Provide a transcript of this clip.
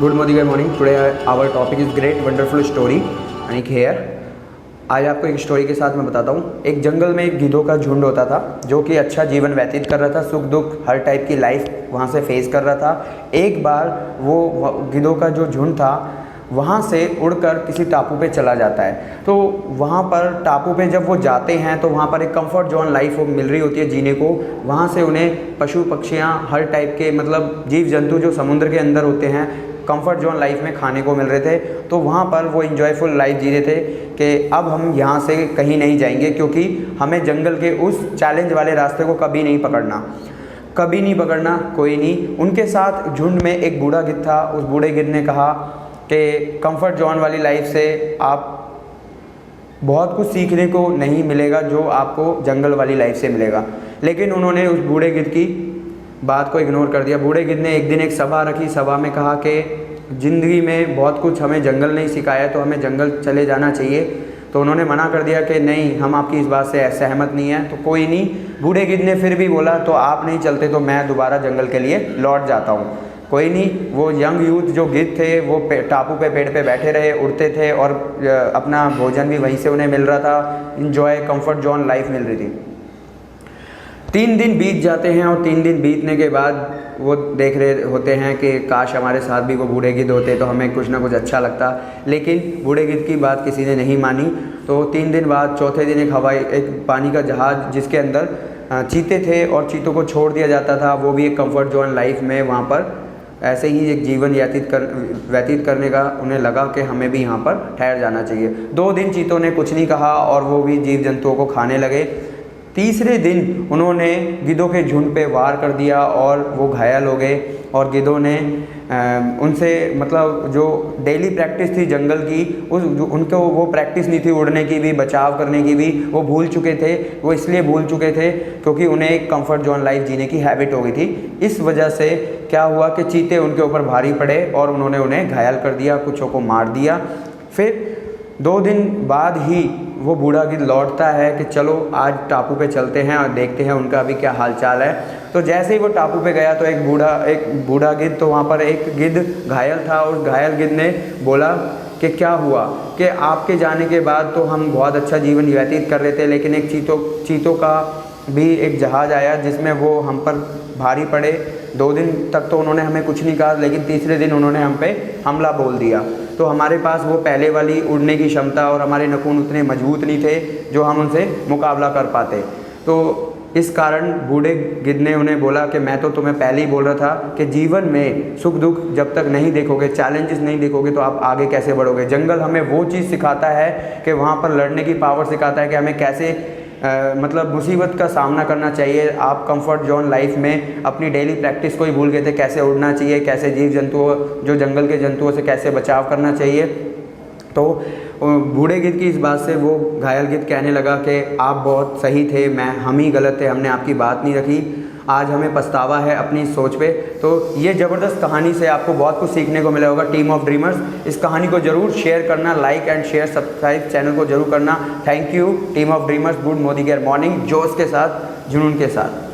Good morning, good morning. Today our topic is great wonderful story. Anik here. आज आपको एक story के साथ मैं बताता हूँ। एक जंगल में एक गिद्धों का झुंड होता था जो कि अच्छा जीवन व्यतीत कर रहा था, सुख दुख हर टाइप की लाइफ वहाँ से फेस कर रहा था। एक बार वो गिद्धों का जो झुंड था वहाँ से उड़कर किसी टापू पे चला जाता है। तो वहाँ पर टापू पे जब वो जाते हैं तो वहाँ पर एक कंफर्ट जोन लाइफ वो मिल रही होती है जीने को। वहाँ से उन्हें पशु पक्षियाँ हर टाइप के मतलब जीव जंतु जो समुद्र के अंदर होते हैं कंफर्ट जोन लाइफ में खाने को मिल रहे थे। तो वहाँ पर वो इन्जॉयफुल लाइफ जी रहे थे कि अब हम यहाँ से कहीं नहीं जाएंगे क्योंकि हमें जंगल के उस चैलेंज वाले रास्ते को कभी नहीं पकड़ना, कोई नहीं। उनके साथ झुंड में एक बूढ़ा गिद्ध था। उस बूढ़े गिद्ध ने कहा कि कंफर्ट जोन वाली लाइफ से आप बहुत कुछ सीखने को नहीं मिलेगा जो आपको जंगल वाली लाइफ से मिलेगा। लेकिन उन्होंने उस बूढ़े गिद्ध की बात को इग्नोर कर दिया। बूढ़े गिद्ध ने एक दिन एक सभा रखी। सभा में कहा कि ज़िंदगी में बहुत कुछ हमें जंगल नहीं सिखाया तो हमें जंगल चले जाना चाहिए। तो उन्होंने मना कर दिया कि नहीं, हम आपकी इस बात से सहमत नहीं हैं। तो कोई नहीं, बूढ़े गिद्ध ने फिर भी बोला तो आप नहीं चलते तो मैं दोबारा जंगल के लिए लौट जाता हूँ। कोई नहीं, वो यंग यूथ जो गिद्ध थे वो टापू पे पेड़ पे बैठे रहे, उड़ते थे और अपना भोजन भी वहीं से उन्हें मिल रहा था। इंजॉय कंफर्ट जोन लाइफ मिल रही थी। 3 दिन बीत जाते हैं और 3 दिन बीतने के बाद वो देख रहे होते हैं कि काश हमारे साथ भी वो बूढ़े गिद्ध होते तो हमें कुछ ना कुछ अच्छा लगता। लेकिन बूढ़े गिद्ध की बात किसी ने नहीं मानी। तो 3 दिन बाद चौथे दिन एक पानी का जहाज़ जिसके अंदर चीते थे और चीतों को छोड़ दिया जाता था, वो भी एक कंफर्ट जोन लाइफ में वहाँ पर ऐसे ही एक जीवन व्यतीत करने का उन्हें लगा कि हमें भी यहाँ पर ठहर जाना चाहिए। 2 दिन चीतों ने कुछ नहीं कहा और वो भी जीव जंतुओं को खाने लगे। तीसरे दिन उन्होंने गिद्धों के झुंड पे वार कर दिया और वो घायल हो गए। और गिद्धों ने उनसे मतलब जो डेली प्रैक्टिस थी जंगल की उनको वो प्रैक्टिस नहीं थी, उड़ने की भी बचाव करने की भी वो भूल चुके थे। वो इसलिए भूल चुके थे क्योंकि उन्हें एक कंफर्ट जोन लाइफ जीने की हैबिट हो गई थी। इस वजह से क्या हुआ कि चीते उनके ऊपर भारी पड़े और उन्होंने उन्हें घायल कर दिया, कुछों को मार दिया। फिर 2 दिन बाद ही वो बूढ़ा गिद्ध लौटता है कि चलो आज टापू पे चलते हैं और देखते हैं उनका अभी क्या हाल चाल है। तो जैसे ही वो टापू पे गया तो एक बूढ़ा गिद्ध, तो वहाँ पर एक गिद्ध घायल था। उस घायल गिद्ध ने बोला कि क्या हुआ कि आपके जाने के बाद तो हम बहुत अच्छा जीवन व्यतीत कर रहे थे, लेकिन एक चीतों का भी एक जहाज़ आया जिसमें वो हम पर भारी पड़े। 2 दिन तक तो उन्होंने हमें कुछ नहीं कहा, लेकिन तीसरे दिन उन्होंने हम पे हमला बोल दिया। तो हमारे पास वो पहले वाली उड़ने की क्षमता और हमारे नखून उतने मजबूत नहीं थे जो हम उनसे मुकाबला कर पाते। तो इस कारण बूढ़े गिद्ध ने उन्हें बोला कि मैं तो तुम्हें पहले ही बोल रहा था कि जीवन में सुख दुख जब तक नहीं देखोगे, चैलेंजेस नहीं देखोगे तो आप आगे कैसे बढ़ोगे। जंगल हमें वो चीज़ सिखाता है कि वहाँ पर लड़ने की पावर सिखाता है कि हमें कैसे मतलब मुसीबत का सामना करना चाहिए। आप कंफर्ट जोन लाइफ में अपनी डेली प्रैक्टिस को ही भूल गए थे, कैसे उड़ना चाहिए, कैसे जीव जंतुओं जो जंगल के जंतुओं से कैसे बचाव करना चाहिए। तो बूढ़े गिद्ध की इस बात से वो घायल गिद्ध कहने लगा कि आप बहुत सही थे, हम ही गलत थे, हमने आपकी बात नहीं रखी। आज हमें पछतावा है अपनी सोच पे। तो ये ज़बरदस्त कहानी से आपको बहुत कुछ सीखने को मिला होगा। टीम ऑफ ड्रीमर्स, इस कहानी को जरूर शेयर करना, like and share subscribe channel को जरूर करना। Thank you team of dreamers. Good morning morning जोश के साथ, जुनून के साथ।